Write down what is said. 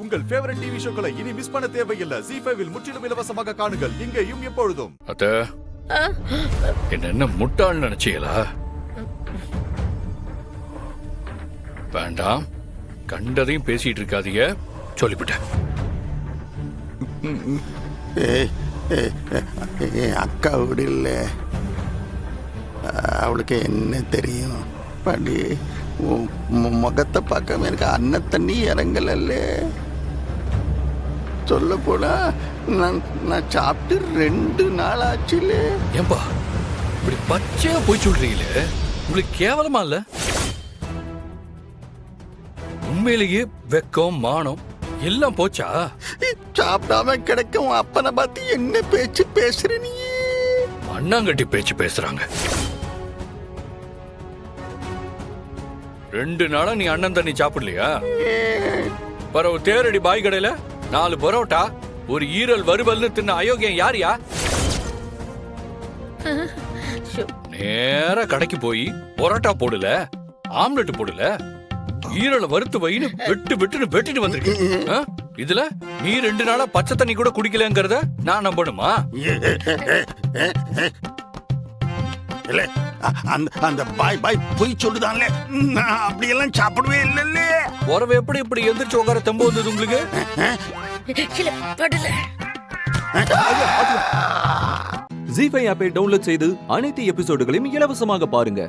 உங்கள் favourite TV ஷோக்களை இனி miss பண்ண தேவையில்லை. ஜீ5 இல் முற்றிலும் இலவசமாக காணுங்கள். இங்கேயும் எப்பொழுதும். அத்த என்ன முட்டாள் நினைச்சீங்களா? வேண்டாம், கண்டதையும் பேசிட்டு இருக்காதீங்க, சொல்லிவிட்டேன். அக்கா வீடு இல்லை, அவளுக்கு என்ன தெரியும்? பாண்டி முகத்தை பார்க்காம எனக்கு அன்ன தண்ணி இறங்கல. சொல்ல போனா நான் சாப்பிட்டு 2 நாள் ஆச்சுல. ஏன்பா இப்படி பச்சையா போய் சொல்றீங்களே, உங்களுக்கு கேவலமா இல்ல? உண்மையிலேயே வெக்கம் மானம் எல்லாம் போச்சா? சாப்பிடாம கிடைக்கும் அப்பனை பார்த்து என்ன பேச்சு பேசுற நீ? மண்ணாங்கட்டி பேச்சு பேசுறாங்க. 2 நாளா நீ அண்ணன் தண்ணி சாப்பிடலையா? பரவ தேரடி பாய் கடையில 4 பரோட்டா, ஒரு ஈரல் வறுவல்னு தின்ன அயோக்கியம் யாரியா? நேரா கடைக்கு போய் பரோட்டா போடல, ஆம்லெட் போடல, ஈரலை வறுத்து வைன்னு வெட்டுன்னு வெட்டிட்டு வந்திருக்கேன். இதுல நீ 2 நாளா பச்சை தண்ணி கூட குடிக்கலங்கிறத நான் நம்பணுமா? இல்ல அந்த பாய் போய் சொல்லுதான்ல, நான் அப்படியெல்லாம் சாப்பிடவே இல்ல. உறவு எப்படி இப்படி எந்திரிச்சு உட்கார தெம்பு வந்தது உங்களுக்கு? ஜீ5 ஆப்பை டவுன்லோட் செய்து அனைத்து எபிசோடுகளையும் இலவசமாக பாருங்க.